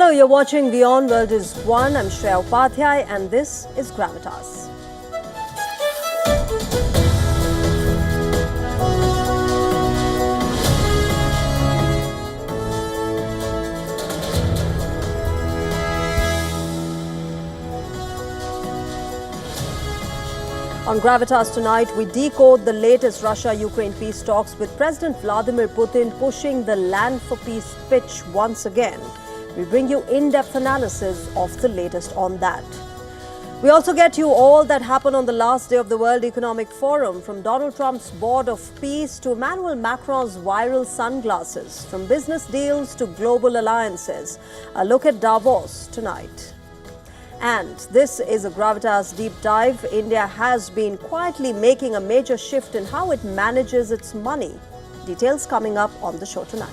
Hello, you're watching WION World is One. I'm Shreya Upadhyay and this is Gravitas. On Gravitas tonight, we decode the latest Russia-Ukraine peace talks with President Vladimir Putin pushing the land for peace pitch once again. We bring you in-depth analysis of the latest on that. We also get you all that happened on the last day of the World Economic Forum, from Donald Trump's Board of Peace to Emmanuel Macron's viral sunglasses, from business deals to global alliances. A look at Davos tonight. And this is a Gravitas deep dive. India has been quietly making a major shift in how it manages its money. Details coming up on the show tonight.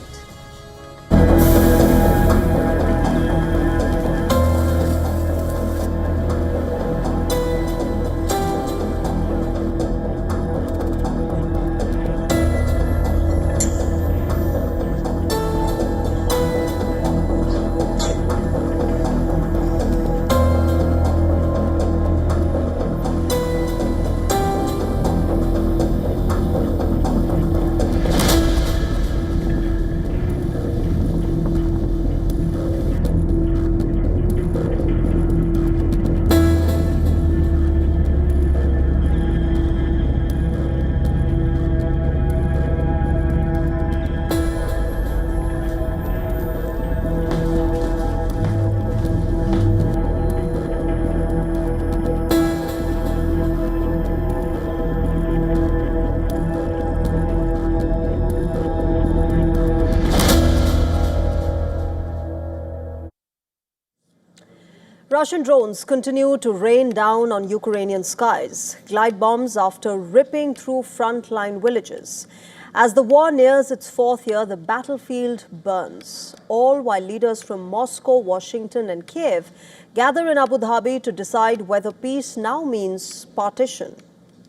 Russian drones continue to rain down on Ukrainian skies, glide bombs after ripping through frontline villages. As the war nears its fourth year, the battlefield burns, all while leaders from Moscow, Washington and Kiev gather in Abu Dhabi to decide whether peace now means partition.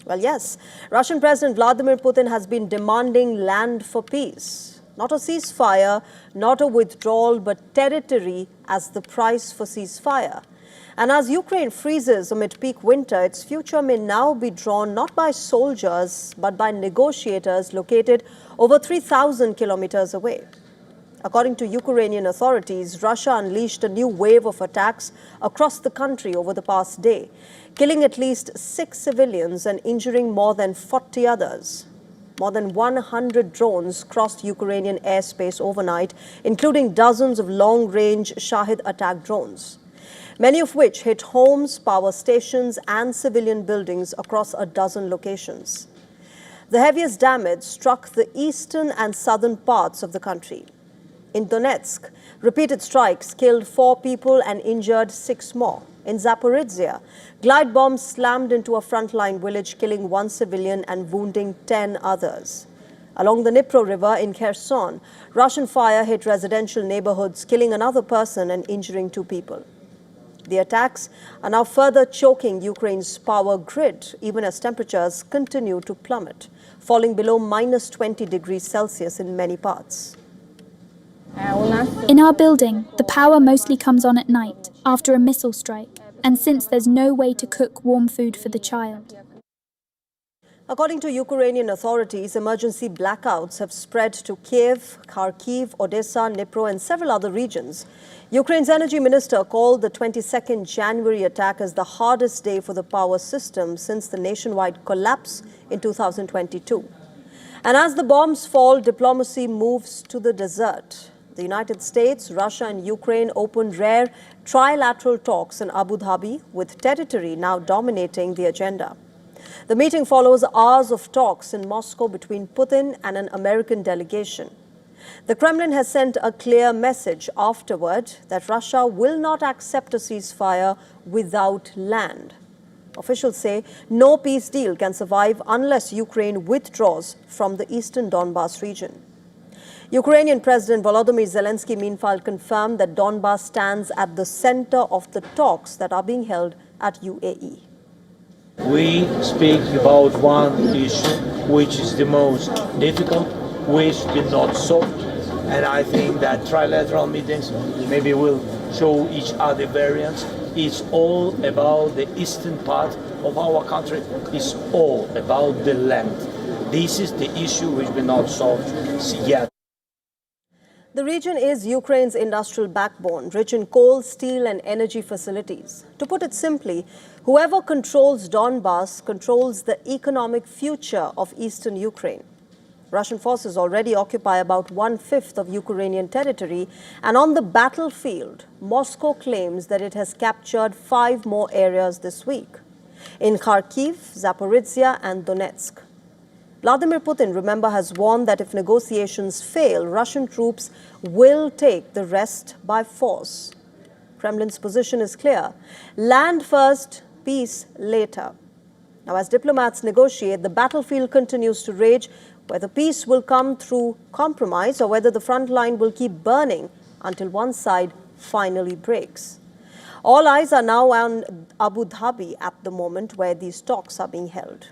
Well, yes, Russian President Vladimir Putin has been demanding land for peace. Not a ceasefire, not a withdrawal, but territory as the price for ceasefire. And as Ukraine freezes amid peak winter, its future may now be drawn not by soldiers, but by negotiators located over 3,000 kilometers away. According to Ukrainian authorities, Russia unleashed a new wave of attacks across the country over the past day, killing at least 6 civilians and injuring more than 40 others. More than 100 drones crossed Ukrainian airspace overnight, including dozens of long-range Shahid attack drones, many of which hit homes, power stations and civilian buildings across a dozen locations. The heaviest damage struck the eastern and southern parts of the country. In Donetsk, repeated strikes killed 4 people and injured 6 more. In Zaporizhia, glide bombs slammed into a frontline village, killing 1 civilian and wounding 10 others. Along the Dnipro River in Kherson, Russian fire hit residential neighborhoods, killing another person and injuring 2 people. The attacks are now further choking Ukraine's power grid, even as temperatures continue to plummet, falling below minus 20 degrees Celsius in many parts. In our building, the power mostly comes on at night, after a missile strike, and since there's no way to cook warm food for the child. According to Ukrainian authorities, emergency blackouts have spread to Kiev, Kharkiv, Odessa, Dnipro and several other regions. Ukraine's energy minister called the 22nd January attack as the hardest day for the power system since the nationwide collapse in 2022. And as the bombs fall, diplomacy moves to the desert. The United States, Russia and Ukraine opened rare trilateral talks in Abu Dhabi, with territory now dominating the agenda. The meeting follows hours of talks in Moscow between Putin and an American delegation. The Kremlin has sent a clear message afterward that Russia will not accept a ceasefire without land. Officials say no peace deal can survive unless Ukraine withdraws from the eastern Donbas region. Ukrainian President Volodymyr Zelensky, meanwhile, confirmed that Donbas stands at the center of the talks that are being held at UAE. We speak about one issue, which is the most difficult, which did not solved, And I think that trilateral meetings maybe will show each other variants. It's all about the eastern part of our country. It's all about the land. This is the issue which we're not solved yet. The region is Ukraine's industrial backbone, rich in coal, steel and energy facilities. To put it simply, whoever controls Donbas controls the economic future of eastern Ukraine. Russian forces already occupy about 1/5 of Ukrainian territory, and on the battlefield, Moscow claims that it has captured 5 more areas this week in Kharkiv, Zaporizhia and Donetsk. Vladimir Putin, remember, has warned that if negotiations fail, Russian troops will take the rest by force. Kremlin's position is clear: land first, peace later. Now, as diplomats negotiate, the battlefield continues to rage. Whether peace will come through compromise or whether the front line will keep burning until one side finally breaks. All eyes are now on Abu Dhabi at the moment, where these talks are being held.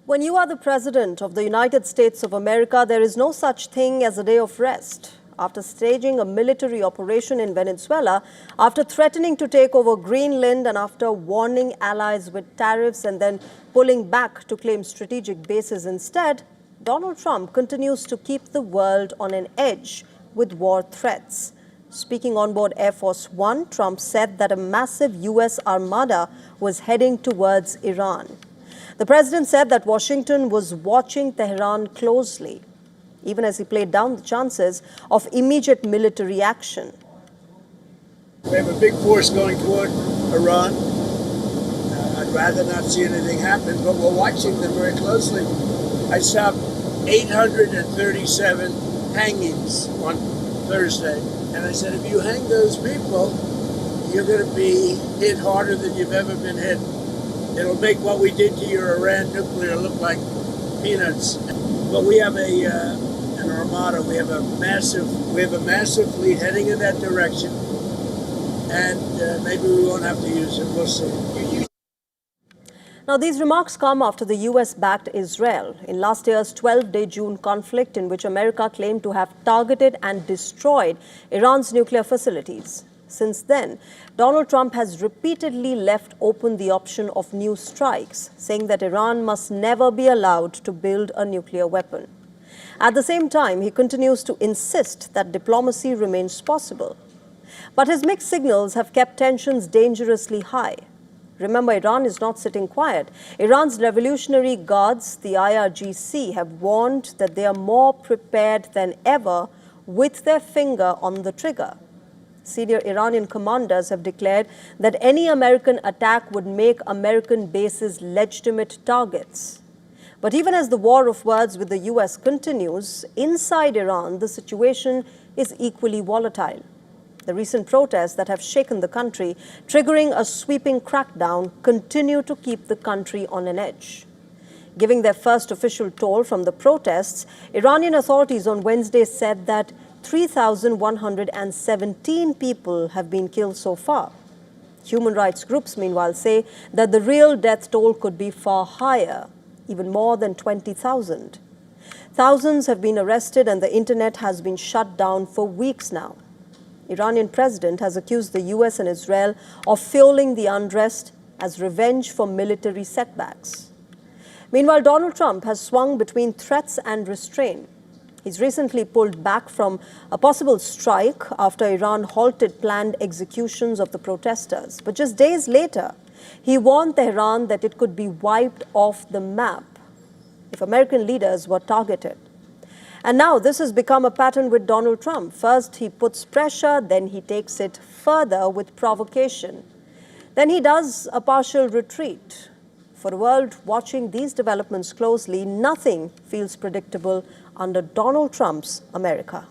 When you are the President of the United States of America, there is no such thing as a day of rest. After staging a military operation in Venezuela, after threatening to take over Greenland, and after warning allies with tariffs and then pulling back to claim strategic bases instead, Donald Trump continues to keep the world on an edge with war threats. Speaking on board Air Force One, Trump said that a massive U.S. armada was heading towards Iran. The president said that Washington was watching Tehran closely, even as he played down the chances of immediate military action. We have a big force going toward Iran. I'd rather not see anything happen, but we're watching them very closely. I saw 837 hangings on Thursday, and I said, if you hang those people, you're going to be hit harder than you've ever been hit. It'll make what we did to your Iran nuclear look like peanuts. But we have an armada. We have a massive fleet heading in that direction, and maybe we won't have to use it. We'll see. Now, these remarks come after the U.S. backed Israel in last year's 12-day June conflict, in which America claimed to have targeted and destroyed Iran's nuclear facilities. Since then, Donald Trump has repeatedly left open the option of new strikes, saying that Iran must never be allowed to build a nuclear weapon. At the same time, he continues to insist that diplomacy remains possible. But his mixed signals have kept tensions dangerously high. Remember, Iran is not sitting quiet. Iran's Revolutionary Guards, the IRGC, have warned that they are more prepared than ever with their finger on the trigger. Senior Iranian commanders have declared that any American attack would make American bases legitimate targets. But even as the war of words with the U.S. continues, inside Iran, the situation is equally volatile. The recent protests that have shaken the country, triggering a sweeping crackdown, continue to keep the country on an edge. Giving their first official toll from the protests, Iranian authorities on Wednesday said that 3,117 people have been killed so far. Human rights groups, meanwhile, say that the real death toll could be far higher, even more than 20,000. Thousands have been arrested and the internet has been shut down for weeks now. Iranian president has accused the US and Israel of fueling the unrest as revenge for military setbacks. Meanwhile, Donald Trump has swung between threats and restraint. He's recently pulled back from a possible strike after Iran halted planned executions of the protesters. But just days later, he warned Tehran that it could be wiped off the map if American leaders were targeted. And now this has become a pattern with Donald Trump. First, he puts pressure, then he takes it further with provocation. Then he does a partial retreat. For the world watching these developments closely, nothing feels predictable under Donald Trump's America.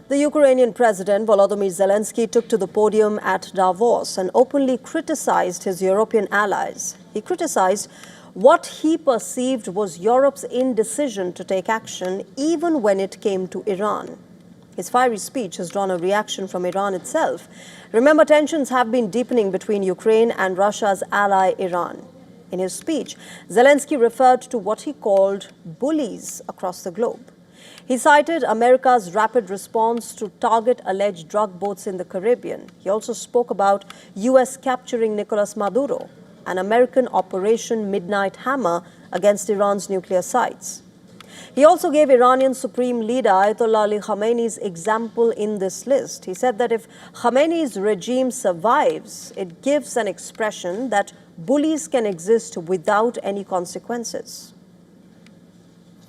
The Ukrainian President Volodymyr Zelensky took to the podium at Davos and openly criticized his European allies. He criticized what he perceived was Europe's indecision to take action even when it came to Iran. His fiery speech has drawn a reaction from Iran itself. Remember, tensions have been deepening between Ukraine and Russia's ally Iran. In his speech, Zelensky referred to what he called bullies across the globe. He cited America's rapid response to target alleged drug boats in the Caribbean. He also spoke about U.S. capturing Nicolas Maduro, an American Operation Midnight Hammer against Iran's nuclear sites. He also gave Iranian Supreme Leader Ayatollah Ali Khamenei's example in this list. He said that if Khamenei's regime survives, it gives an expression that bullies can exist without any consequences.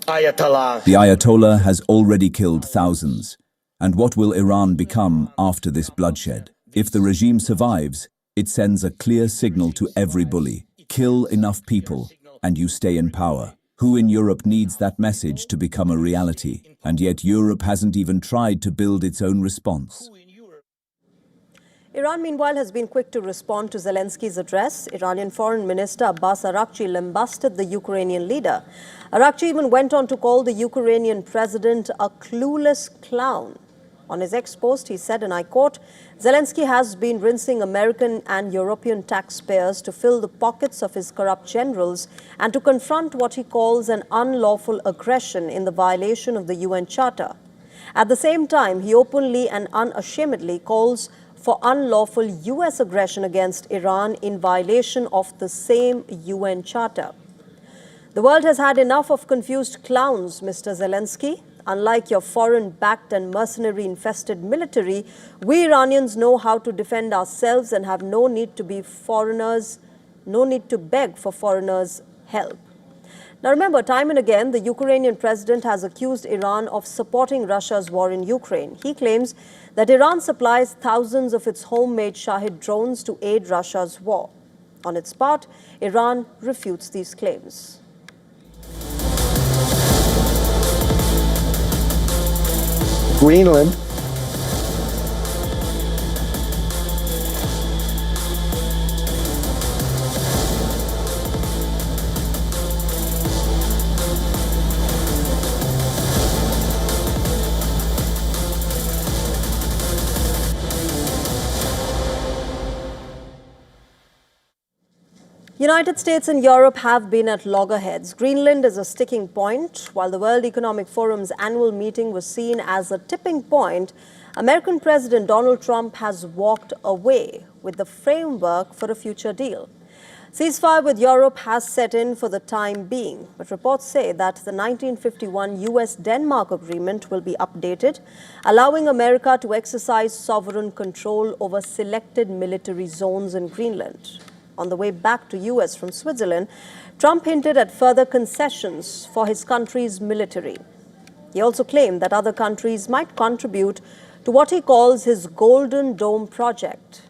The Ayatollah has already killed thousands. And what will Iran become after this bloodshed? If the regime survives, it sends a clear signal to every bully. Kill enough people, and you stay in power. Who in Europe needs that message to become a reality? And yet Europe hasn't even tried to build its own response. Iran, meanwhile, has been quick to respond to Zelensky's address. Iranian Foreign Minister Abbas Araghchi lambasted the Ukrainian leader. Araghchi even went on to call the Ukrainian president a clueless clown. On his ex post, he said, and I quote, Zelensky has been rinsing American and European taxpayers to fill the pockets of his corrupt generals and to confront what he calls an unlawful aggression in the violation of the UN Charter. At the same time, he openly and unashamedly calls for unlawful U.S. aggression against Iran in violation of the same UN Charter. The world has had enough of confused clowns, Mr. Zelensky. Unlike your foreign-backed and mercenary-infested military, we Iranians know how to defend ourselves and have no need to beg for foreigners' help. Now remember, time and again, the Ukrainian president has accused Iran of supporting Russia's war in Ukraine. He claims that Iran supplies thousands of its homemade Shahid drones to aid Russia's war. On its part, Iran refutes these claims. Greenland United States and Europe have been at loggerheads. Greenland is a sticking point. While the World Economic Forum's annual meeting was seen as a tipping point, American President Donald Trump has walked away with the framework for a future deal. Ceasefire with Europe has set in for the time being, but reports say that the 1951 US-Denmark agreement will be updated, allowing America to exercise sovereign control over selected military zones in Greenland. On the way back to US from Switzerland, Trump hinted at further concessions for his country's military. He also claimed that other countries might contribute to what he calls his Golden Dome project.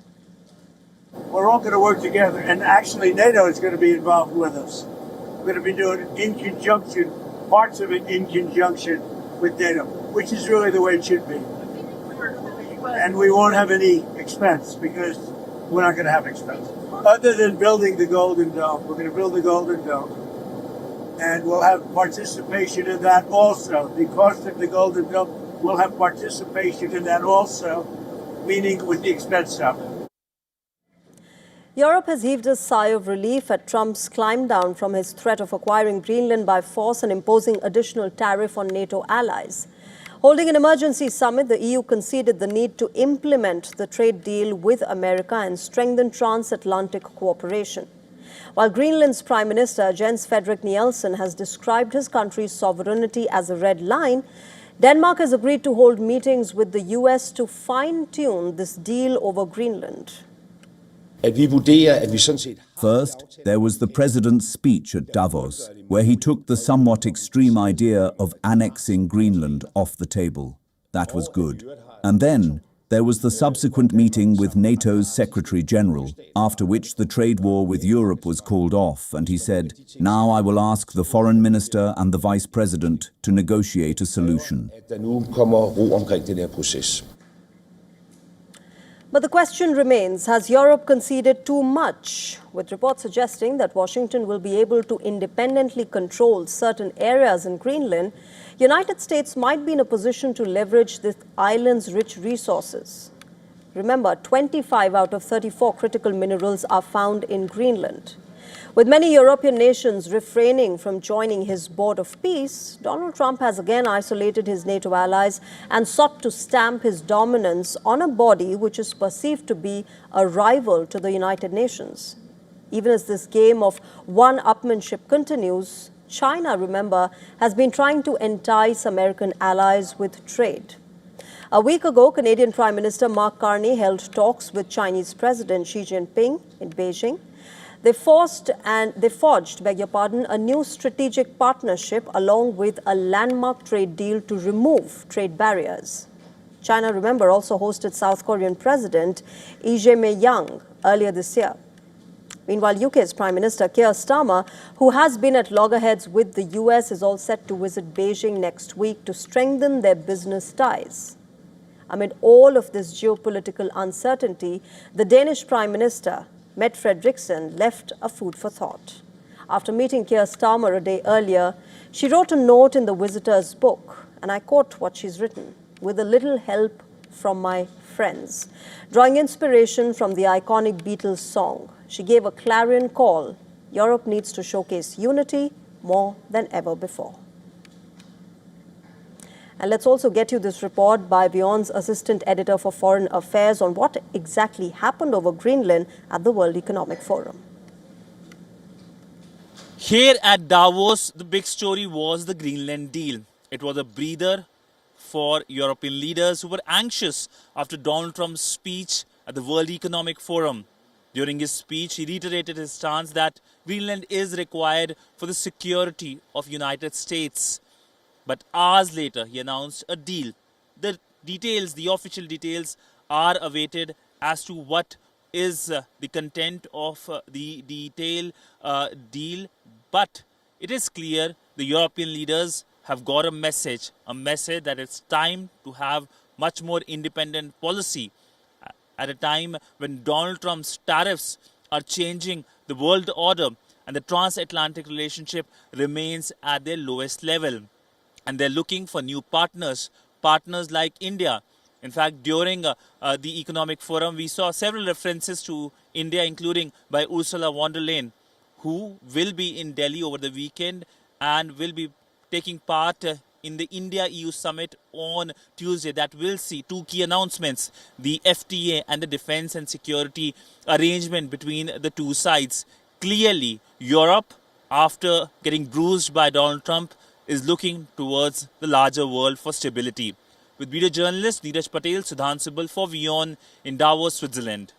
We're all going to work together, and actually NATO is going to be involved with us. We're going to be doing it in conjunction, parts of it in conjunction with NATO, which is really the way it should be. And we won't have any expense because we're not going to have expense. Other than building the Golden Dome, we're going to build the Golden Dome. And we'll have participation in that also. The cost of the Golden Dome, we'll have participation in that also, meaning with the expense of it. Europe has heaved a sigh of relief at Trump's climb down from his threat of acquiring Greenland by force and imposing additional tariff on NATO allies. Holding an emergency summit, the EU conceded the need to implement the trade deal with America and strengthen transatlantic cooperation. While Greenland's Prime Minister Jens Frederik Nielsen has described his country's sovereignty as a red line, Denmark has agreed to hold meetings with the US to fine-tune this deal over Greenland. First, there was the president's speech at Davos, where he took the somewhat extreme idea of annexing Greenland off the table. That was good. And then, There was the subsequent meeting with NATO's Secretary General, after which the trade war with Europe was called off, and he said, "Now I will ask the Foreign Minister and the Vice President to negotiate a solution." But the question remains, has Europe conceded too much? With reports suggesting that Washington will be able to independently control certain areas in Greenland, United States might be in a position to leverage this island's rich resources. Remember, 25 out of 34 critical minerals are found in Greenland. With many European nations refraining from joining his board of peace, Donald Trump has again isolated his NATO allies and sought to stamp his dominance on a body which is perceived to be a rival to the United Nations. Even as this game of one-upmanship continues, China, remember, has been trying to entice American allies with trade. A week ago, Canadian Prime Minister Mark Carney held talks with Chinese President Xi Jinping in Beijing. They forged, a new strategic partnership along with a landmark trade deal to remove trade barriers. China, remember, also hosted South Korean President Lee Jae-myung earlier this year. Meanwhile, UK's Prime Minister Keir Starmer, who has been at loggerheads with the US, is all set to visit Beijing next week to strengthen their business ties. Amid all of this geopolitical uncertainty, the Danish Prime Minister, Mette Frederiksen, left a food for thought. After meeting Keir Starmer a day earlier, she wrote a note in the visitor's book, and I quote what she's written, "With a little help from my friends." Drawing inspiration from the iconic Beatles song, she gave a clarion call. Europe needs to showcase unity more than ever before. And let's also get you this report by WION's Assistant Editor for Foreign Affairs on what exactly happened over Greenland at the World Economic Forum. Here at Davos, the big story was the Greenland deal. It was a breather for European leaders who were anxious after Donald Trump's speech at the World Economic Forum. During his speech, he reiterated his stance that Greenland is required for the security of United States. But hours later, he announced a deal. The details, the official details, are awaited as to what is the content of the deal. But it is clear the European leaders have got a message that it's time to have much more independent policy at a time when Donald Trump's tariffs are changing the world order and the transatlantic relationship remains at their lowest level. And they're looking for new partners like India. In fact, during the Economic Forum, we saw several references to India, including by Ursula von der Leyen, who will be in Delhi over the weekend and will be taking part in the India-EU summit on Tuesday. That will see two key announcements, the FTA and the defense and security arrangement between the two sides. Clearly, Europe, after getting bruised by Donald Trump, is looking towards the larger world for stability. With video journalist Neeraj Patel, Sudhan Sibal for WION in Davos, Switzerland.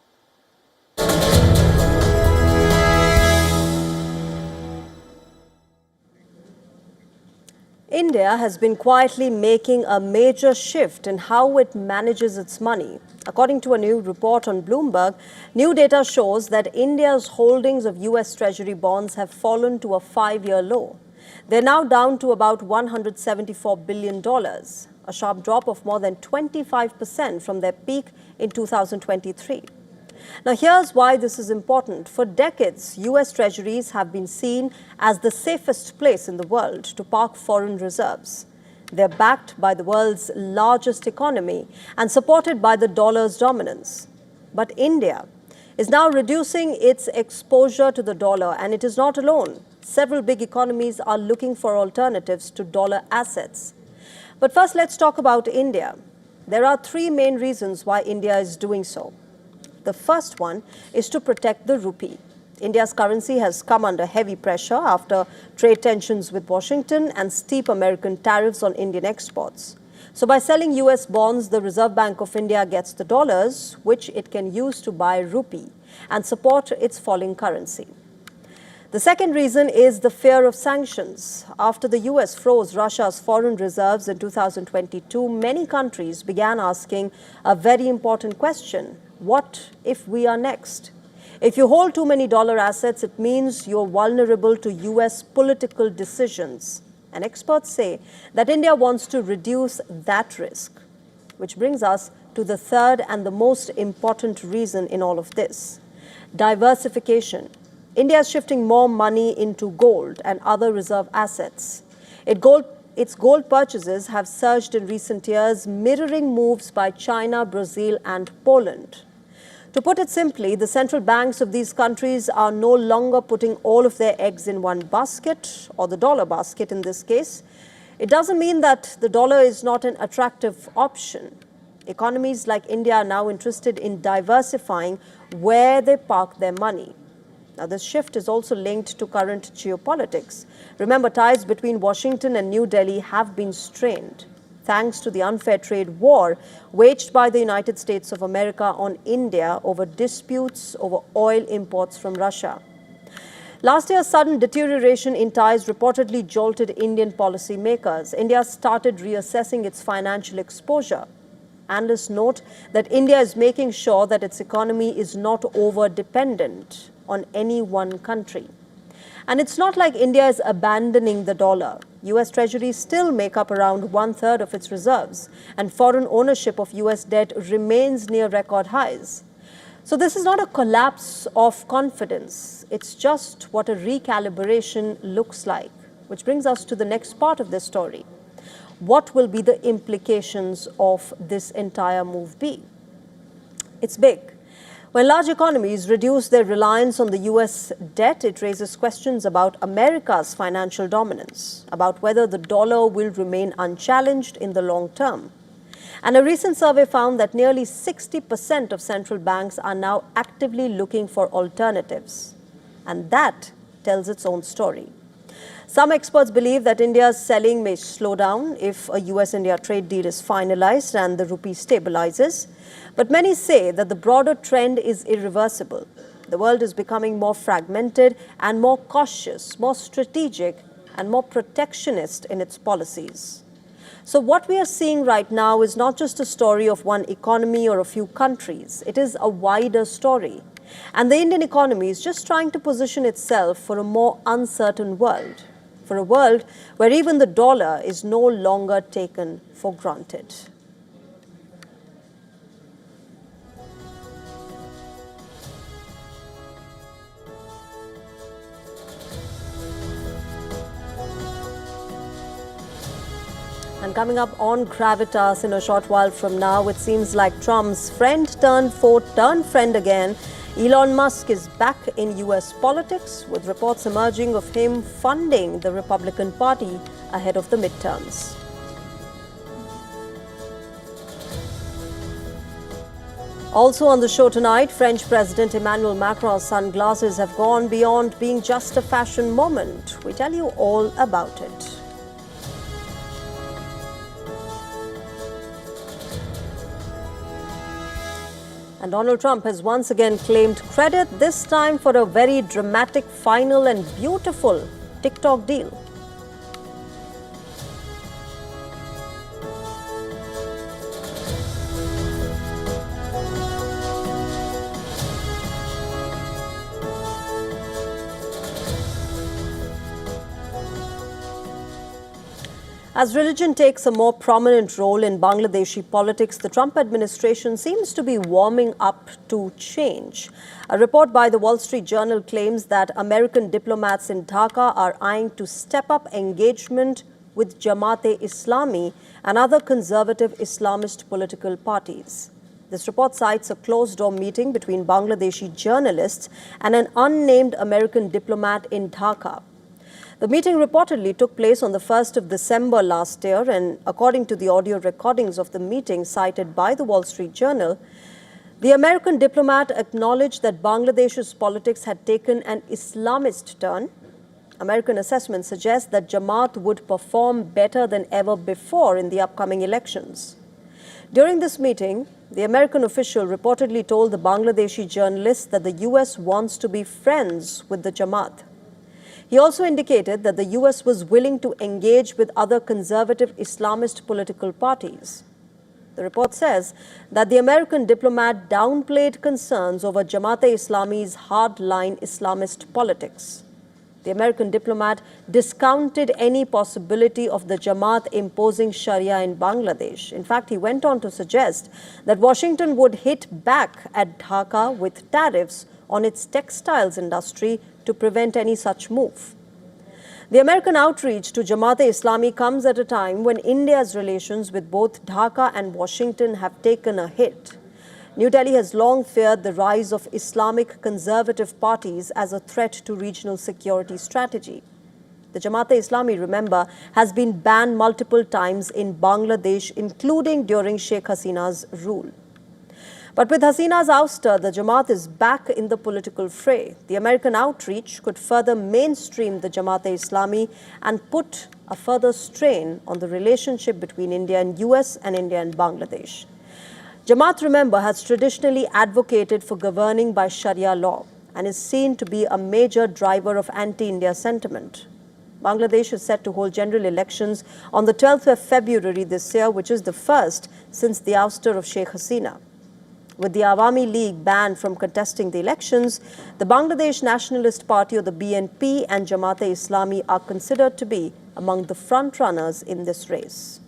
India has been quietly making a major shift in how it manages its money. According to a new report on Bloomberg, new data shows that India's holdings of US Treasury bonds have fallen to a 5-year low. They're now down to about $174 billion, a sharp drop of more than 25% from their peak in 2023. Now, here's why this is important. For decades, US treasuries have been seen as the safest place in the world to park foreign reserves. They're backed by the world's largest economy and supported by the dollar's dominance. But India is now reducing its exposure to the dollar, and it is not alone. Several big economies are looking for alternatives to dollar assets. But first, let's talk about India. There are three main reasons why India is doing so. The first one is to protect the rupee. India's currency has come under heavy pressure after trade tensions with Washington and steep American tariffs on Indian exports. So by selling US bonds, the Reserve Bank of India gets the dollars, which it can use to buy rupee and support its falling currency. The second reason is the fear of sanctions. After the US froze Russia's foreign reserves in 2022, many countries began asking a very important question: what if we are next? If you hold too many dollar assets, it means you're vulnerable to US political decisions. And experts say that India wants to reduce that risk. Which brings us to the third and the most important reason in all of this: diversification. India is shifting more money into gold and other reserve assets. Its gold purchases have surged in recent years, mirroring moves by China, Brazil, and Poland. To put it simply, the central banks of these countries are no longer putting all of their eggs in one basket, or the dollar basket in this case. It doesn't mean that the dollar is not an attractive option. Economies like India are now interested in diversifying where they park their money. Now, this shift is also linked to current geopolitics. Remember, ties between Washington and New Delhi have been strained, thanks to the unfair trade war waged by the United States of America on India over disputes over oil imports from Russia. Last year's sudden deterioration in ties reportedly jolted Indian policymakers. India started reassessing its financial exposure. Analysts note that India is making sure that its economy is not over-dependent on any one country. And it's not like India is abandoning the dollar. US treasuries still make up around 1/3 of its reserves, and foreign ownership of US debt remains near record highs. So this is not a collapse of confidence. It's just what a recalibration looks like, which brings us to the next part of this story. What will be the implications of this entire move be? It's big. When large economies reduce their reliance on the US debt, it raises questions about America's financial dominance, about whether the dollar will remain unchallenged in the long term. And a recent survey found that nearly 60% of central banks are now actively looking for alternatives. And that tells its own story. Some experts believe that India's selling may slow down if a US-India trade deal is finalized and the rupee stabilizes. But many say that the broader trend is irreversible. The world is becoming more fragmented and more cautious, more strategic, and more protectionist in its policies. So what we are seeing right now is not just a story of one economy or a few countries. It is a wider story. And the Indian economy is just trying to position itself for a more uncertain world, for a world where even the dollar is no longer taken for granted. And coming up on Gravitas in a short while from now, it seems like Trump's friend turned foe turned friend again. Elon Musk is back in US politics, with reports emerging of him funding the Republican Party ahead of the midterms. Also on the show tonight, French President Emmanuel Macron's sunglasses have gone beyond being just a fashion moment. We tell you all about it. And Donald Trump has once again claimed credit, this time for a very dramatic, final and beautiful TikTok deal. As religion takes a more prominent role in Bangladeshi politics, the Trump administration seems to be warming up to change. A report by the Wall Street Journal claims that American diplomats in Dhaka are eyeing to step up engagement with Jamaat-e-Islami and other conservative Islamist political parties. This report cites a closed-door meeting between Bangladeshi journalists and an unnamed American diplomat in Dhaka. The meeting reportedly took place on the 1st of December last year, and according to the audio recordings of the meeting cited by the Wall Street Journal, the American diplomat acknowledged that Bangladesh's politics had taken an Islamist turn. American assessments suggest that Jamaat would perform better than ever before in the upcoming elections. During this meeting, the American official reportedly told the Bangladeshi journalist that the US wants to be friends with the Jamaat. He also indicated that the US was willing to engage with other conservative Islamist political parties. The report says that the American diplomat downplayed concerns over Jamaat-e-Islami's hardline Islamist politics. The American diplomat discounted any possibility of the Jamaat imposing Sharia in Bangladesh. In fact, he went on to suggest that Washington would hit back at Dhaka with tariffs on its textiles industry to prevent any such move. The American outreach to Jamaat-e-Islami comes at a time when India's relations with both Dhaka and Washington have taken a hit. New Delhi has long feared the rise of Islamic conservative parties as a threat to regional security strategy. The Jamaat-e-Islami, remember, has been banned multiple times in Bangladesh, including during Sheikh Hasina's rule. But with Hasina's ouster, the Jamaat is back in the political fray. The American outreach could further mainstream the Jamaat-e-Islami and put a further strain on the relationship between India and US and India and Bangladesh. Jamaat, remember, has traditionally advocated for governing by Sharia law and is seen to be a major driver of anti-India sentiment. Bangladesh is set to hold general elections on the 12th of February this year, which is the first since the ouster of Sheikh Hasina. With the Awami League banned from contesting the elections, the Bangladesh Nationalist Party, or the BNP, and Jamaat-e-Islami are considered to be among the front-runners in this race.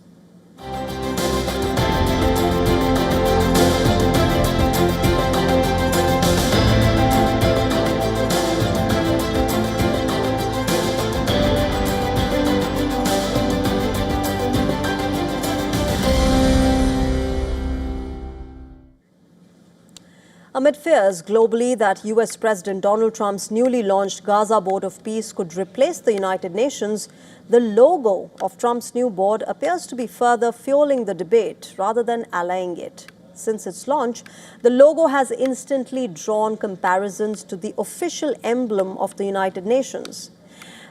Amid fears globally that US President Donald Trump's newly launched Gaza Board of Peace could replace the United Nations, the logo of Trump's new board appears to be further fueling the debate rather than allaying it. Since its launch, the logo has instantly drawn comparisons to the official emblem of the United Nations.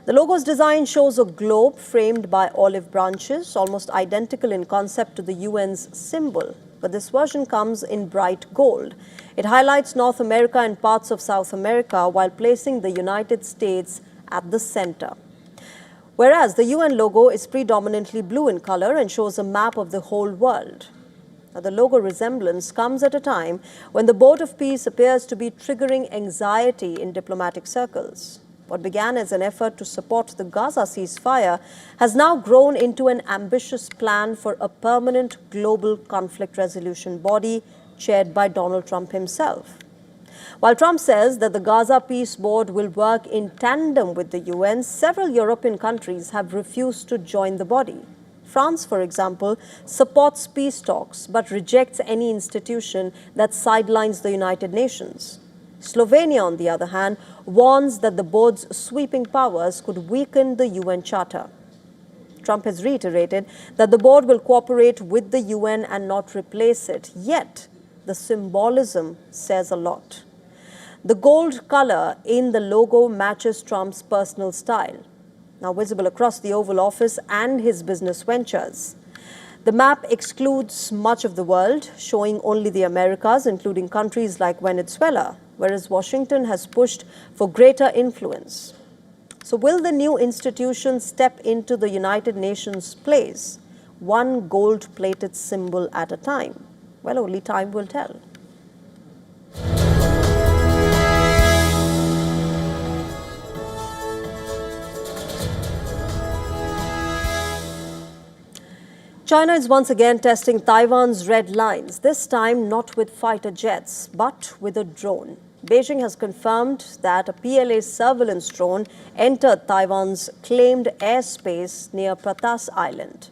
The logo's design shows a globe framed by olive branches, almost identical in concept to the UN's symbol. But this version comes in bright gold. It highlights North America and parts of South America while placing the United States at the center. Whereas the UN logo is predominantly blue in color and shows a map of the whole world. Now, the logo resemblance comes at a time when the Board of Peace appears to be triggering anxiety in diplomatic circles. What began as an effort to support the Gaza ceasefire has now grown into an ambitious plan for a permanent global conflict resolution body chaired by Donald Trump himself. While Trump says that the Gaza Peace Board will work in tandem with the UN, several European countries have refused to join the body. France, for example, supports peace talks but rejects any institution that sidelines the United Nations. Slovenia, on the other hand, warns that the board's sweeping powers could weaken the UN Charter. Trump has reiterated that the board will cooperate with the UN and not replace it. Yet, the symbolism says a lot. The gold color in the logo matches Trump's personal style, now visible across the Oval Office and his business ventures. The map excludes much of the world, showing only the Americas, including countries like Venezuela, whereas Washington has pushed for greater influence. So will the new institution step into the United Nations' place, one gold-plated symbol at a time? Well, only time will tell. China is once again testing Taiwan's red lines, this time not with fighter jets, but with a drone. Beijing has confirmed that a PLA surveillance drone entered Taiwan's claimed airspace near Pratas Island.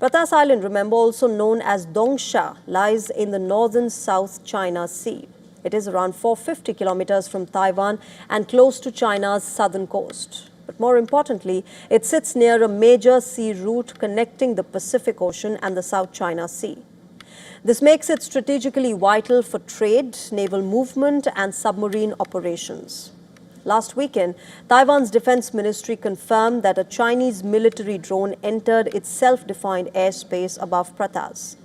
Pratas Island, remember, also known as Dongsha, lies in the northern South China Sea. It is around 450 kilometers from Taiwan and close to China's southern coast. But more importantly, it sits near a major sea route connecting the Pacific Ocean and the South China Sea. This makes it strategically vital for trade, naval movement, and submarine operations. Last weekend, Taiwan's defense ministry confirmed that a Chinese military drone entered its self-defined airspace above Pratas.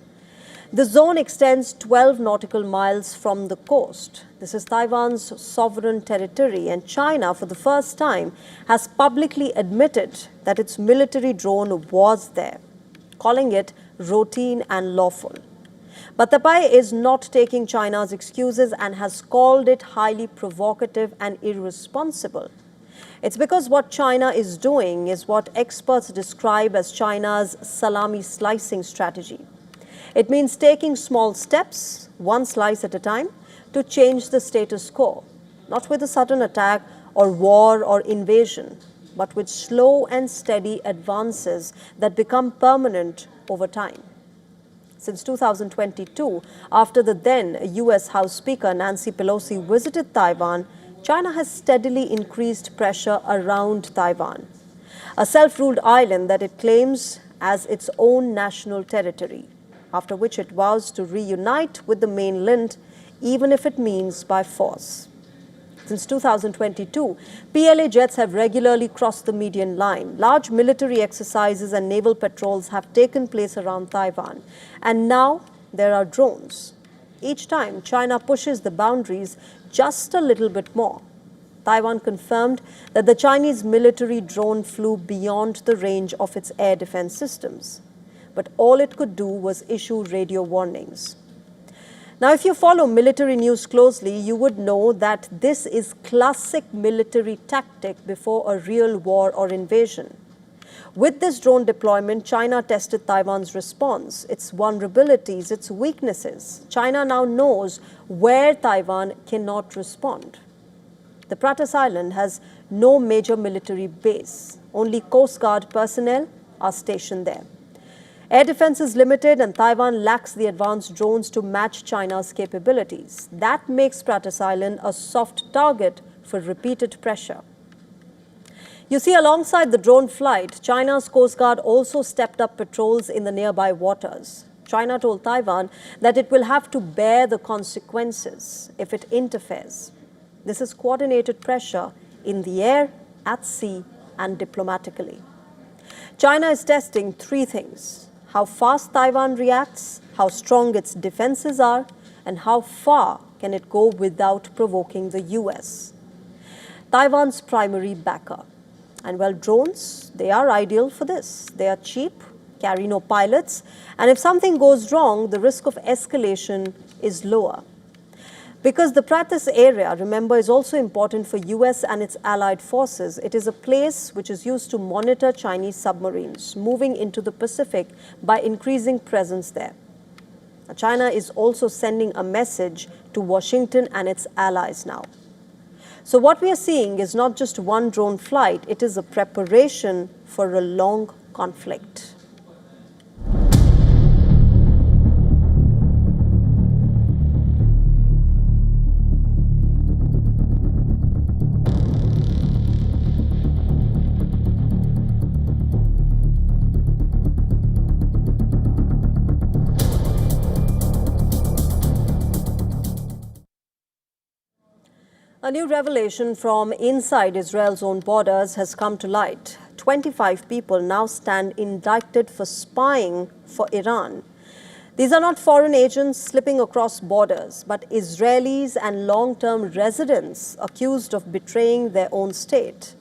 The zone extends 12 nautical miles from the coast. This is Taiwan's sovereign territory, and China, for the first time, has publicly admitted that its military drone was there, calling it routine and lawful. But Taipei is not taking China's excuses and has called it highly provocative and irresponsible. It's because what China is doing is what experts describe as China's salami slicing strategy. It means taking small steps, one slice at a time, to change the status quo, not with a sudden attack or war or invasion, but with slow and steady advances that become permanent over time. Since 2022, after the then US House Speaker Nancy Pelosi visited Taiwan, China has steadily increased pressure around Taiwan, a self-ruled island that it claims as its own national territory, after which it vows to reunite with the mainland, even if it means by force. Since 2022, PLA jets have regularly crossed the median line. Large military exercises and naval patrols have taken place around Taiwan. And now there are drones. Each time, China pushes the boundaries just a little bit more. Taiwan confirmed that the Chinese military drone flew beyond the range of its air defense systems. But all it could do was issue radio warnings. Now, if you follow military news closely, you would know that this is classic military tactic before a real war or invasion. With this drone deployment, China tested Taiwan's response, its vulnerabilities, its weaknesses. China now knows where Taiwan cannot respond. The Pratas Island has no major military base. Only Coast Guard personnel are stationed there. Air defense is limited and Taiwan lacks the advanced drones to match China's capabilities. That makes Pratas Island a soft target for repeated pressure. You see, alongside the drone flight, China's Coast Guard also stepped up patrols in the nearby waters. China told Taiwan that it will have to bear the consequences if it interferes. This is coordinated pressure in the air, at sea, and diplomatically. China is testing three things: how fast Taiwan reacts, how strong its defenses are, and how far can it go without provoking the US. Taiwan's primary backer. And well, drones, they are ideal for this. They are cheap, carry no pilots, and if something goes wrong, the risk of escalation is lower. Because the Pratas area, remember, is also important for US and its allied forces. It is a place which is used to monitor Chinese submarines moving into the Pacific by increasing presence there. China is also sending a message to Washington and its allies now. So what we are seeing is not just one drone flight, it is a preparation for a long conflict. A new revelation from inside Israel's own borders has come to light. 25 people now stand indicted for spying for Iran. These are not foreign agents slipping across borders, but Israelis and long-term residents accused of betraying their own state.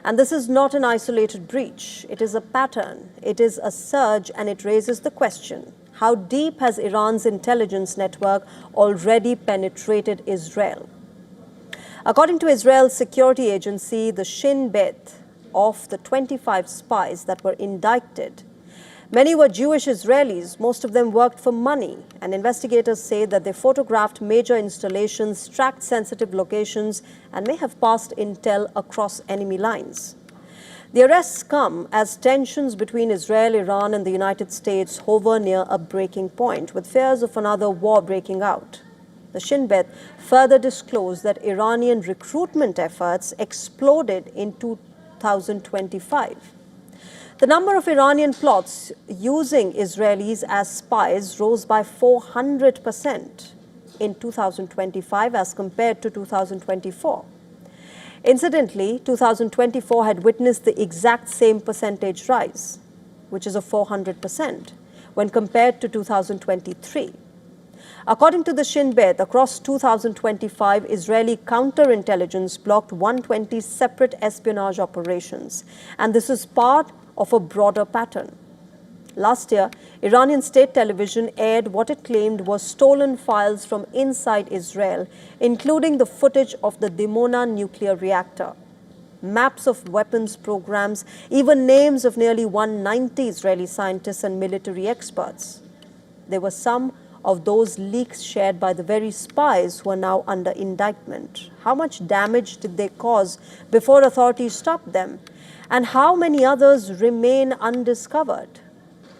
And this is not an isolated breach. It is a pattern. It is a surge, and it raises the question: how deep has Iran's intelligence network already penetrated Israel? According to Israel's security agency, the Shin Bet, of the 25 spies that were indicted, many were Jewish Israelis. Most of them worked for money, and investigators say that they photographed major installations, tracked sensitive locations, and may have passed intel across enemy lines. The arrests come as tensions between Israel, Iran, and the United States hover near a breaking point, with fears of another war breaking out. The Shin Bet further disclosed that Iranian recruitment efforts exploded in 2025. The number of Iranian plots using Israelis as spies rose by 400% in 2025 as compared to 2024. Incidentally, 2024 had witnessed the exact same percentage rise, which is of 400%, when compared to 2023. According to the Shin Bet, across 2025, Israeli counterintelligence blocked 120 separate espionage operations, and this is part of a broader pattern. Last year, Iranian state television aired what it claimed was stolen files from inside Israel, including the footage of the Dimona nuclear reactor, maps of weapons programs, even names of nearly 190 Israeli scientists and military experts. There were some of those leaks shared by the very spies who are now under indictment. How much damage did they cause before authorities stopped them? And how many others remain undiscovered?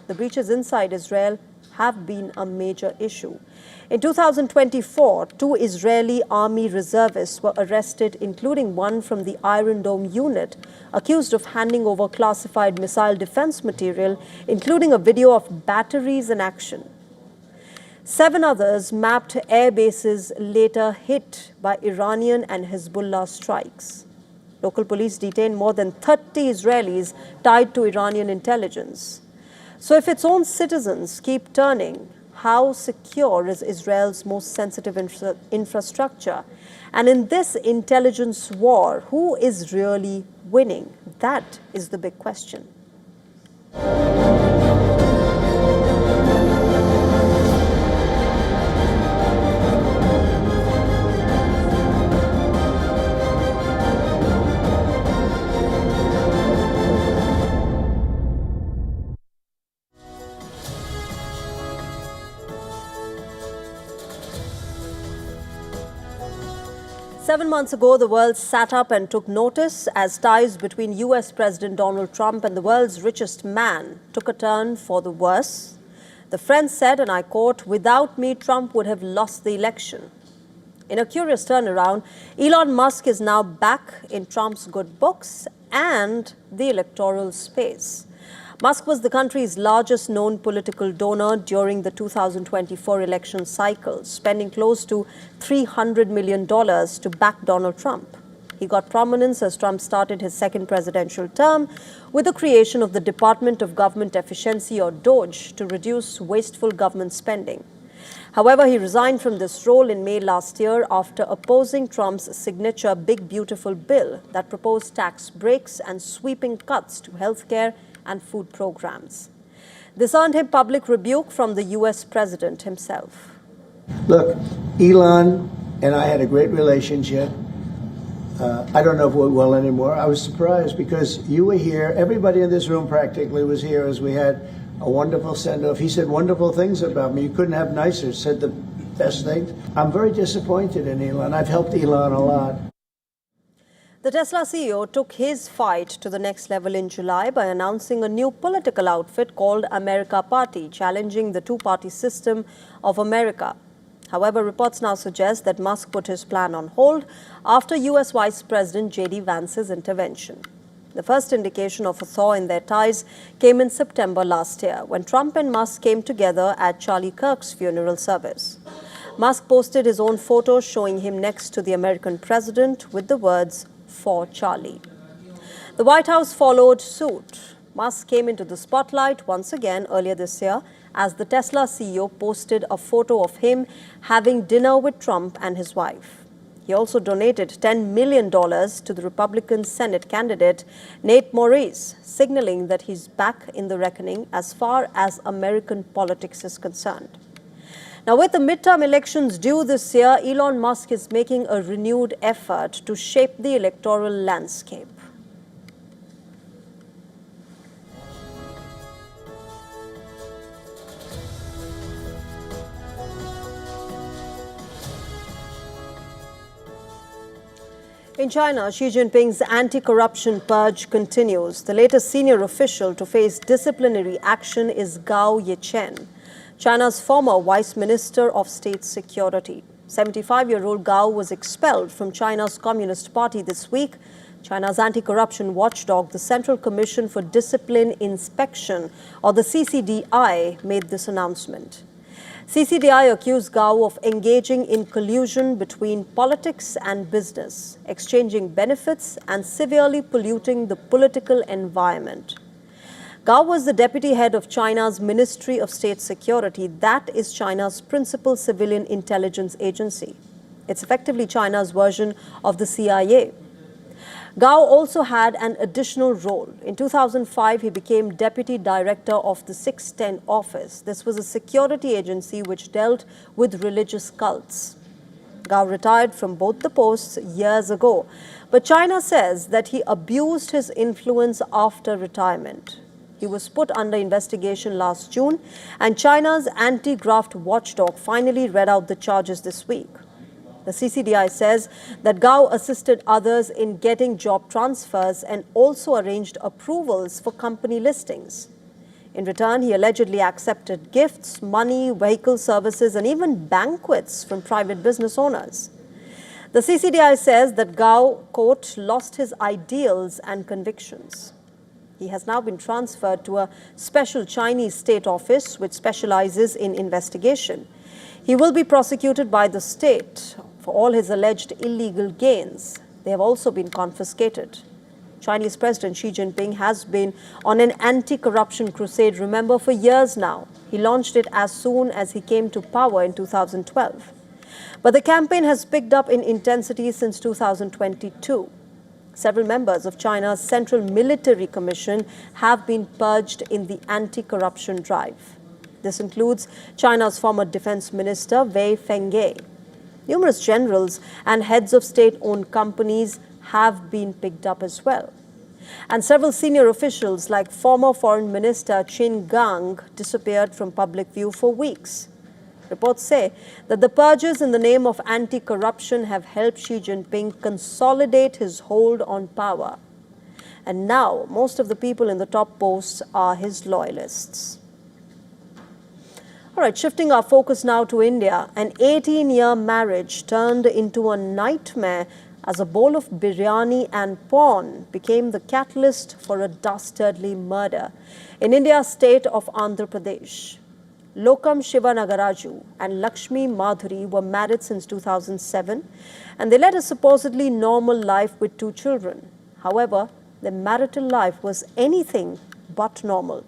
The breaches inside Israel have been a major issue. In 2024, 2 Israeli army reservists were arrested, including one from the Iron Dome unit, accused of handing over classified missile defense material, including a video of batteries in action. 7 others mapped air bases later hit by Iranian and Hezbollah strikes. Local police detained more than 30 Israelis tied to Iranian intelligence. So if its own citizens keep turning, how secure is Israel's most sensitive infrastructure? And in this intelligence war, who is really winning? That is the big question. 7 months ago, the world sat up and took notice as ties between US President Donald Trump and the world's richest man took a turn for the worse. The French said, and I quote, "Without me, Trump would have lost the election." In a curious turnaround, Elon Musk is now back in Trump's good books and the electoral space. Musk was the country's largest known political donor during the 2024 election cycle, spending close to $300 million to back Donald Trump. He got prominence as Trump started his second presidential term with the creation of the Department of Government Efficiency, or DOGE, to reduce wasteful government spending. However, he resigned from this role in May last year after opposing Trump's signature Big Beautiful Bill that proposed tax breaks and sweeping cuts to healthcare and food programs. This earned him public rebuke from the US president himself. Look, Elon and I had a great relationship. I don't know if we're well anymore. I was surprised because you were here. Everybody in this room practically was here as we had a wonderful send-off. He said wonderful things about me. You couldn't have nicer. Said the best things. I'm very disappointed in Elon. I've helped Elon a lot. The Tesla CEO took his fight to the next level in July by announcing a new political outfit called America Party, challenging the two-party system of America. However, reports now suggest that Musk put his plan on hold after US Vice President J.D. Vance's intervention. The first indication of a thaw in their ties came in September last year, when Trump and Musk came together at Charlie Kirk's funeral service. Musk posted his own photo showing him next to the American president with the words, "For Charlie." The White House followed suit. Musk came into the spotlight once again earlier this year as the Tesla CEO posted a photo of him having dinner with Trump and his wife. He also donated $10 million to the Republican Senate candidate Nate Maurice, signaling that he's back in the reckoning as far as American politics is concerned. Now, with the midterm elections due this year, Elon Musk is making a renewed effort to shape the electoral landscape. In China, Xi Jinping's anti-corruption purge continues. The latest senior official to face disciplinary action is Gao Yichen, China's former Vice Minister of State Security. 75-year-old Gao was expelled from China's Communist Party this week. China's anti-corruption watchdog, the Central Commission for Discipline Inspection, or the CCDI, made this announcement. CCDI accused Gao of engaging in collusion between politics and business, exchanging benefits and severely polluting the political environment. Gao was the deputy head of China's Ministry of State Security. That is China's principal civilian intelligence agency. It's effectively China's version of the CIA. Gao also had an additional role. In 2005, he became deputy director of the 610 office. This was a security agency which dealt with religious cults. Gao retired from both the posts years ago, but China says that he abused his influence after retirement. He was put under investigation last June, and China's anti-graft watchdog finally read out the charges this week. The CCDI says that Gao assisted others in getting job transfers and also arranged approvals for company listings. In return, he allegedly accepted gifts, money, vehicle services, and even banquets from private business owners. The CCDI says that Gao, quote, lost his ideals and convictions. He has now been transferred to a special Chinese state office which specializes in investigation. He will be prosecuted by the state for all his alleged illegal gains. They have also been confiscated. Chinese President Xi Jinping has been on an anti-corruption crusade, remember, for years now. He launched it as soon as he came to power in 2012. But the campaign has picked up in intensity since 2022. Several members of China's Central Military Commission have been purged in the anti-corruption drive. This includes China's former defense minister, Wei Fenghe. Numerous generals and heads of state-owned companies have been picked up as well. And several senior officials like former Foreign Minister Qin Gang disappeared from public view for weeks. Reports say that the purges in the name of anti-corruption have helped Xi Jinping consolidate his hold on power. And now most of the people in the top posts are his loyalists. All right, shifting our focus now to India, an 18-year marriage turned into a nightmare as a bowl of biryani and porn became the catalyst for a dastardly murder in India's state of Andhra Pradesh. Lokam Shiva Nagaraju and Lakshmi Madhuri were married since 2007, and they led a supposedly normal life with 2 children. However, their marital life was anything but normal.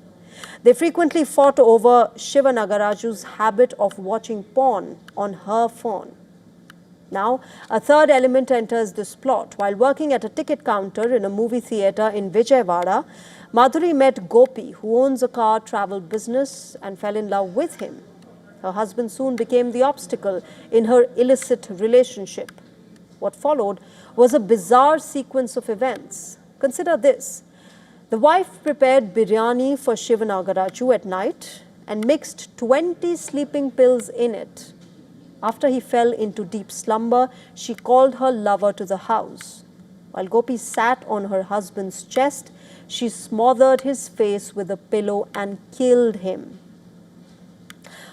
They frequently fought over Shiva Nagaraju's habit of watching porn on her phone. Now, a third element enters this plot. While working at a ticket counter in a movie theatre in Vijayawada, Madhuri met Gopi, who owns a car travel business, and fell in love with him. Her husband soon became the obstacle in her illicit relationship. What followed was a bizarre sequence of events. Consider this. The wife prepared biryani for Shiva Nagaraju at night and mixed 20 sleeping pills in it. After he fell into deep slumber, she called her lover to the house. While Gopi sat on her husband's chest, she smothered his face with a pillow and killed him.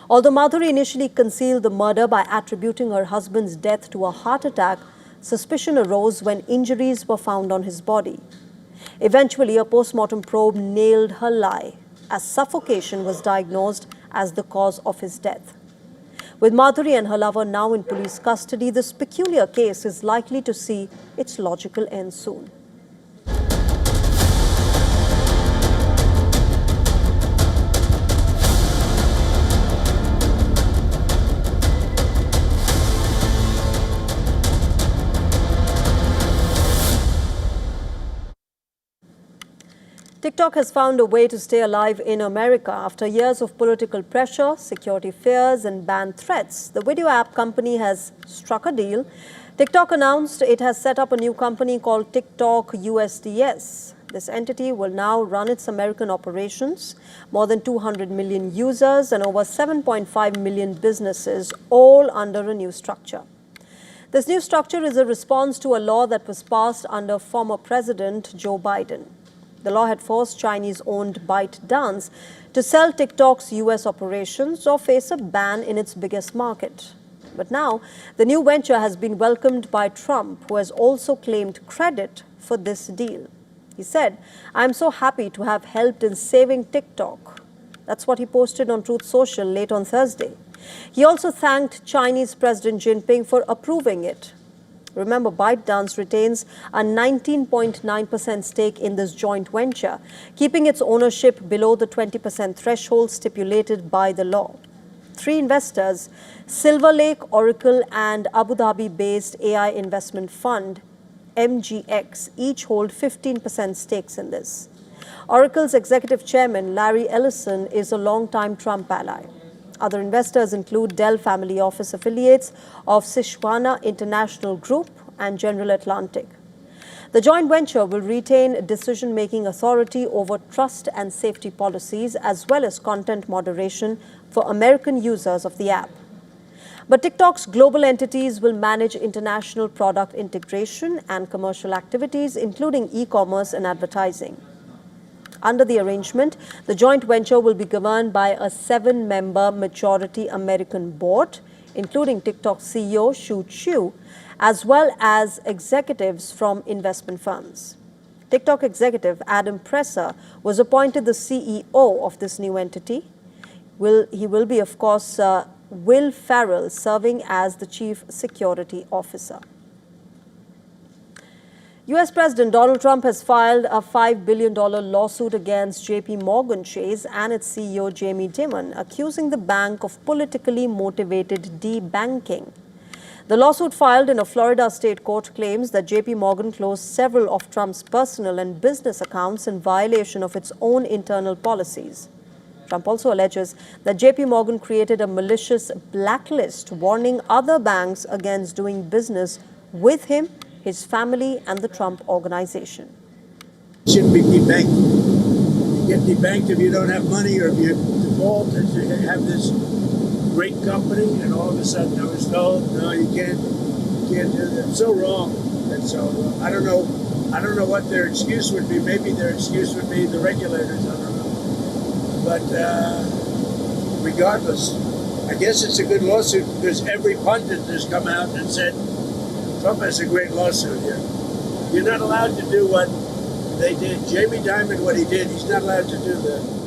Although Madhuri initially concealed the murder by attributing her husband's death to a heart attack, suspicion arose when injuries were found on his body. Eventually, a post-mortem probe nailed her lie, as suffocation was diagnosed as the cause of his death. With Madhuri and her lover now in police custody, this peculiar case is likely to see its logical end soon. TikTok has found a way to stay alive in America. After years of political pressure, security fears, and ban threats, the video app company has struck a deal. TikTok announced it has set up a new company called TikTok USDS. This entity will now run its American operations, more than 200 million users and over 7.5 million businesses, all under a new structure. This new structure is a response to a law that was passed under former President Joe Biden. The law had forced Chinese-owned ByteDance to sell TikTok's U.S. operations or face a ban in its biggest market. But now, the new venture has been welcomed by Trump, who has also claimed credit for this deal. He said, "I'm so happy to have helped in saving TikTok." That's what he posted on Truth Social late on Thursday. He also thanked Chinese President Jinping for approving it. Remember, ByteDance retains a 19.9% stake in this joint venture, keeping its ownership below the 20% threshold stipulated by the law. Three investors, Silver Lake, Oracle, and Abu Dhabi-based AI investment fund, MGX, each hold 15% stakes in this. Oracle's executive chairman, Larry Ellison, is a longtime Trump ally. Other investors include Dell family office affiliates of Susquehanna International Group and General Atlantic. The joint venture will retain decision-making authority over trust and safety policies as well as content moderation for American users of the app. But TikTok's global entities will manage international product integration and commercial activities, including e-commerce and advertising. Under the arrangement, the joint venture will be governed by a 7-member majority American board, including TikTok CEO Shu Chu, as well as executives from investment firms. TikTok executive Adam Presser was appointed the CEO of this new entity. He will be, of course, Will Farrell serving as the chief security officer. U.S. President Donald Trump has filed a $5 billion lawsuit against JP Morgan Chase and its CEO Jamie Dimon, accusing the bank of politically motivated debanking. The lawsuit filed in a Florida state court claims that JP Morgan closed several of Trump's personal and business accounts in violation of its own internal policies. Trump also alleges that JP Morgan created a malicious blacklist warning other banks against doing business with him, his family, and the Trump organization. It shouldn't be debanked. You get debanked if you don't have money or if you default and you have this great company and all of a sudden I was told, no, you can't do that. It's so wrong. And so I don't know what their excuse would be. Maybe their excuse would be the regulators. I don't know. But regardless, I guess it's a good lawsuit because every pundit has come out and said, Trump has a great lawsuit here. You're not allowed to do what they did. Jamie Dimon, what he did, he's not allowed to do that.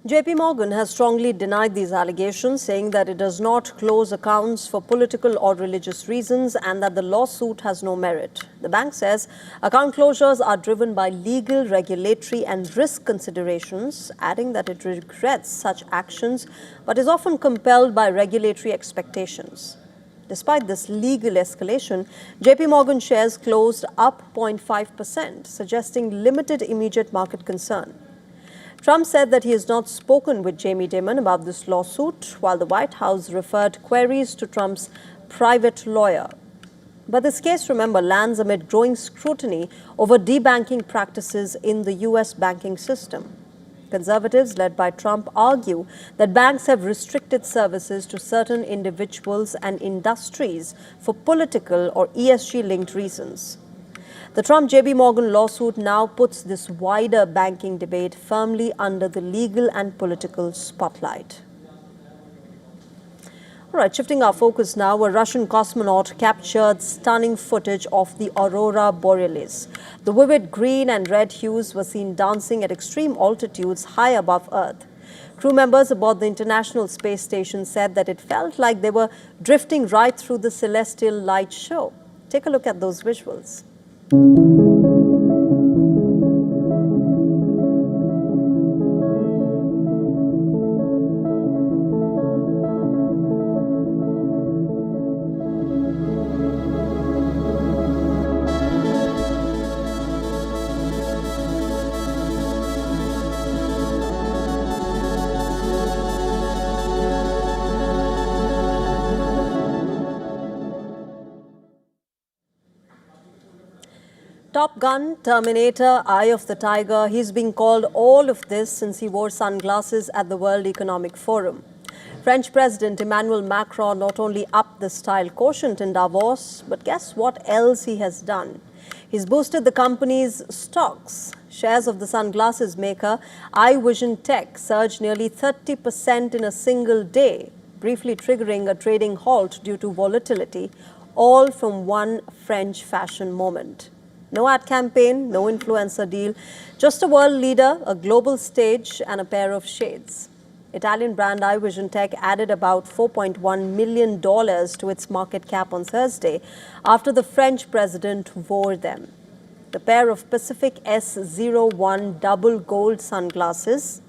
JP Morgan has strongly denied these allegations, saying that it does not close accounts for political or religious reasons and that the lawsuit has no merit. The bank says account closures are driven by legal, regulatory and risk considerations, adding that it regrets such actions but is often compelled by regulatory expectations. Despite this legal escalation, JP Morgan shares closed up 0.5%, suggesting limited immediate market concern. Trump said that he has not spoken with Jamie Dimon about this lawsuit, while the White House referred queries to Trump's private lawyer. But this case, remember, lands amid growing scrutiny over debanking practices in the U.S. banking system. Conservatives, led by Trump, argue that banks have restricted services to certain individuals and industries for political or ESG-linked reasons. The Trump-JP Morgan lawsuit now puts this wider banking debate firmly under the legal and political spotlight. All right, shifting our focus now, a Russian cosmonaut captured stunning footage of the aurora borealis. The vivid green and red hues were seen dancing at extreme altitudes high above Earth. Crew members aboard the International Space Station said that it felt like they were drifting right through the celestial light show. Take a look at those visuals. Top Gun, Terminator, Eye of the Tiger, he's been called all of this since he wore sunglasses at the World Economic Forum. French President Emmanuel Macron not only upped the style quotient in Davos, but guess what else he has done? He's boosted the company's stocks. Shares of the sunglasses maker iVision Tech surged nearly 30% in a single day, briefly triggering a trading halt due to volatility, all from one French fashion moment. No ad campaign, no influencer deal, just a world leader, a global stage, and a pair of shades. Italian brand iVision Tech added about $4.1 million to its market cap on Thursday after the French president wore them. The pair of Pacific S01 double gold sunglasses,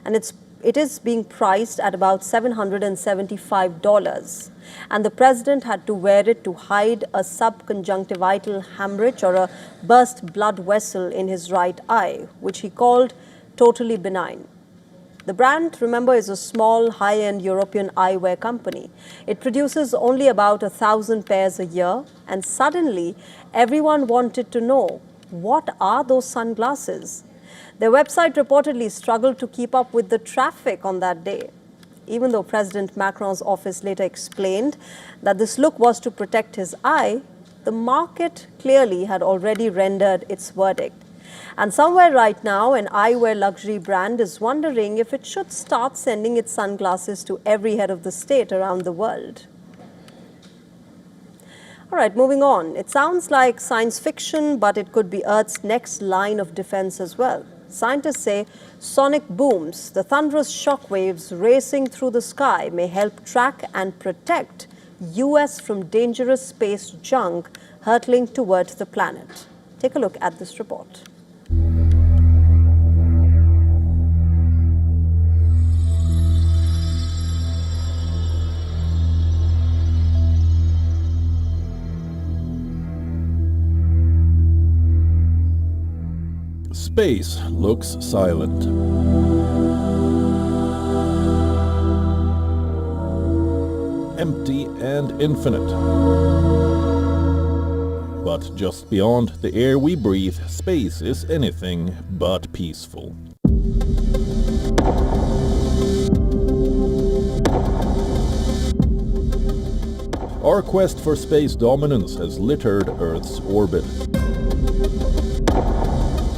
and it is being priced at about $775. And the president had to wear it to hide a subconjunctival hemorrhage or a burst blood vessel in his right eye, which he called totally benign. The brand, remember, is a small, high-end European eyewear company. It produces only about 1,000 pairs a year, and suddenly everyone wanted to know, what are those sunglasses? Their website reportedly struggled to keep up with the traffic on that day, even though President Macron's office later explained that this look was to protect his eye. The market clearly had already rendered its verdict. And somewhere right now, an eyewear luxury brand is wondering if it should start sending its sunglasses to every head of the state around the world. All right, moving on. It sounds like science fiction, but it could be Earth's next line of defense as well. Scientists say sonic booms, the thunderous shock waves racing through the sky, may help track and protect US from dangerous space junk hurtling towards the planet. Take a look at this report. Space looks silent. Empty and infinite. But just beyond the air we breathe, space is anything but peaceful. Our quest for space dominance has littered Earth's orbit.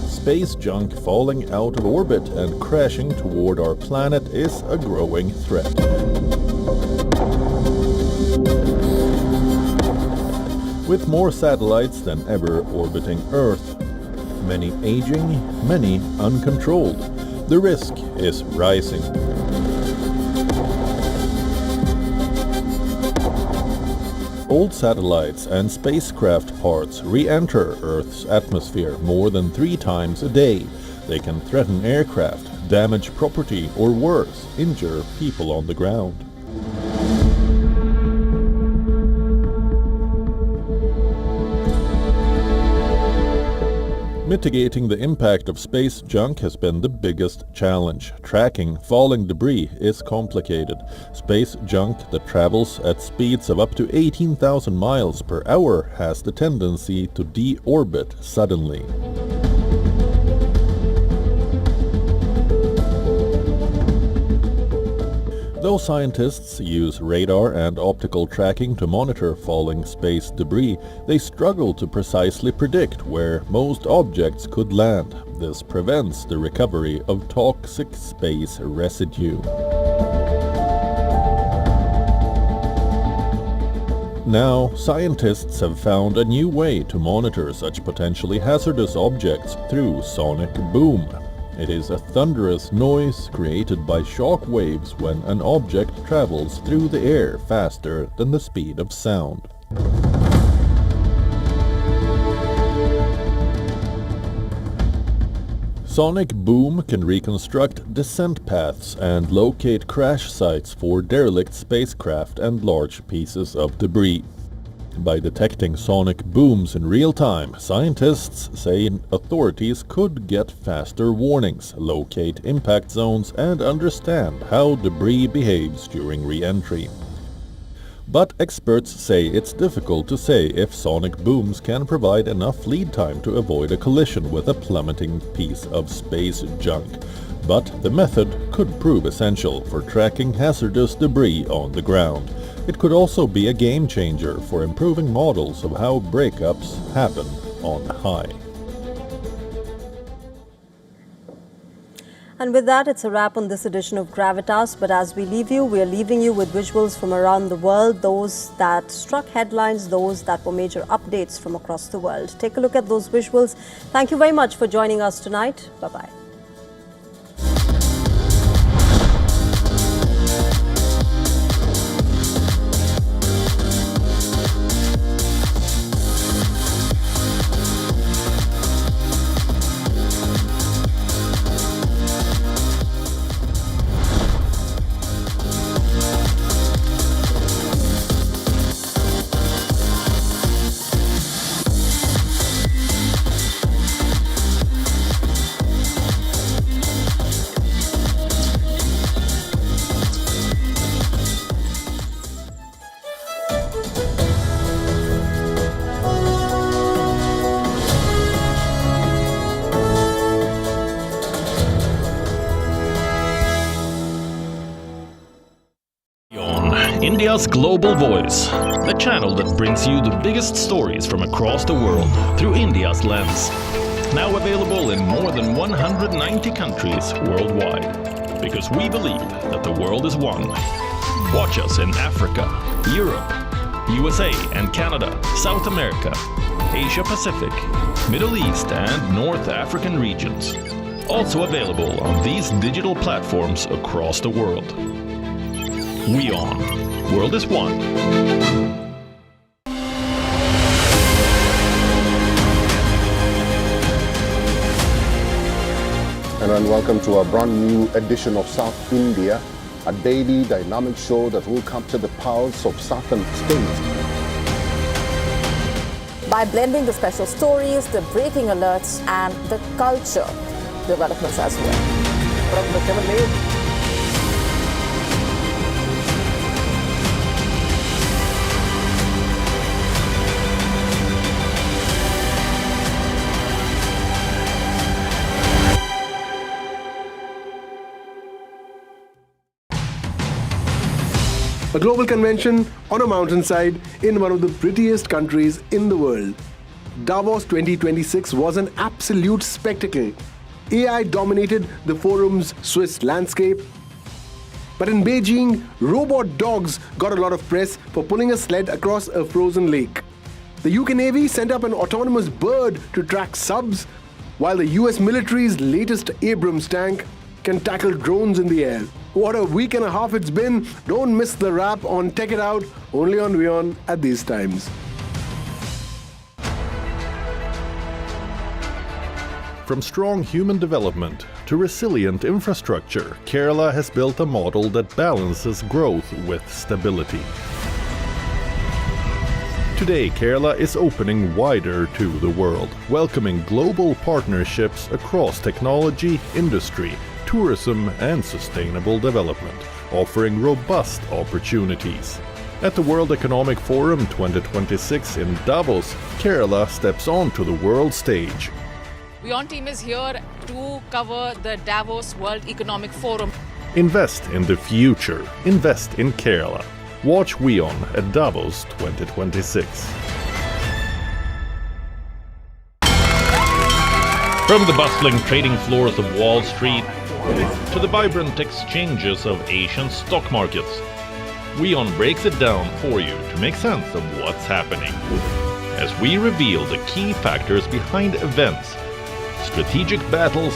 Space junk falling out of orbit and crashing toward our planet is a growing threat. With more satellites than ever orbiting Earth, many aging, many uncontrolled, the risk is rising. Old satellites and spacecraft parts re-enter Earth's atmosphere more than 3 times a day. They can threaten aircraft, damage property, or worse, injure people on the ground. Mitigating the impact of space junk has been the biggest challenge. Tracking falling debris is complicated. Space junk that travels at speeds of up to 18,000 miles per hour has the tendency to deorbit suddenly. Though scientists use radar and optical tracking to monitor falling space debris, they struggle to precisely predict where most objects could land. This prevents the recovery of toxic space residue. Now, scientists have found a new way to monitor such potentially hazardous objects through sonic boom. It is a thunderous noise created by shock waves when an object travels through the air faster than the speed of sound. Sonic boom can reconstruct descent paths and locate crash sites for derelict spacecraft and large pieces of debris. By detecting sonic booms in real time, scientists say authorities could get faster warnings, locate impact zones, and understand how debris behaves during re-entry. But experts say it's difficult to say if sonic booms can provide enough lead time to avoid a collision with a plummeting piece of space junk. But the method could prove essential for tracking hazardous debris on the ground. It could also be a game changer for improving models of how breakups happen on high. And with that, it's a wrap on this edition of Gravitas. But as we leave you, we are leaving you with visuals from around the world, those that struck headlines, those that were major updates from across the world. Take a look at those visuals. Thank you very much for joining us tonight. Bye-bye. India's Global Voice, the channel that brings you the biggest stories from across the world through India's lens. Now available in more than 190 countries worldwide. Because we believe that the world is one. Watch us in Africa, Europe, USA and Canada, South America, Asia Pacific, Middle East and North African regions. Also available on these digital platforms across the world. WION. World is one. And welcome to a brand new edition of South India, a daily dynamic show that will capture the pulse of southern states. By blending the special stories, the breaking alerts, and the culture developments as well. From the Kremlin. A global convention on a mountainside in one of the prettiest countries in the world. Davos 2026 was an absolute spectacle. AI dominated the forum's Swiss landscape. But in Beijing, robot dogs got a lot of press for pulling a sled across a frozen lake. The UK Navy sent up an autonomous bird to track subs, while the US military's latest Abrams tank can tackle drones in the air. What a week and a half it's been. Don't miss the wrap on Tech It Out, only on WION at these times. From strong human development to resilient infrastructure, Kerala has built a model that balances growth with stability. Today, Kerala is opening wider to the world, welcoming global partnerships across technology, industry, tourism and sustainable development, offering robust opportunities. At the World Economic Forum 2026 in Davos, Kerala steps onto the world stage. WION team is here to cover the Davos World Economic Forum. Invest in the future. Invest in Kerala. Watch WION at Davos 2026. From the bustling trading floors of Wall Street to the vibrant exchanges of Asian stock markets, WION breaks it down for you to make sense of what's happening. As we reveal the key factors behind events, strategic battles,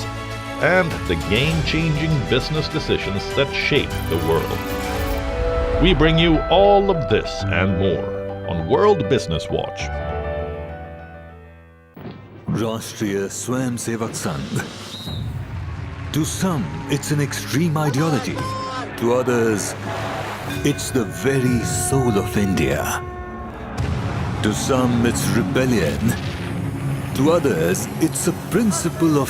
and the game-changing business decisions that shape the world. We bring you all of this and more on World Business Watch. Rashtriya Swayamsevak Sangh. To some, it's an extreme ideology. To others, it's the very soul of India. To some, it's rebellion. To others, it's a principle of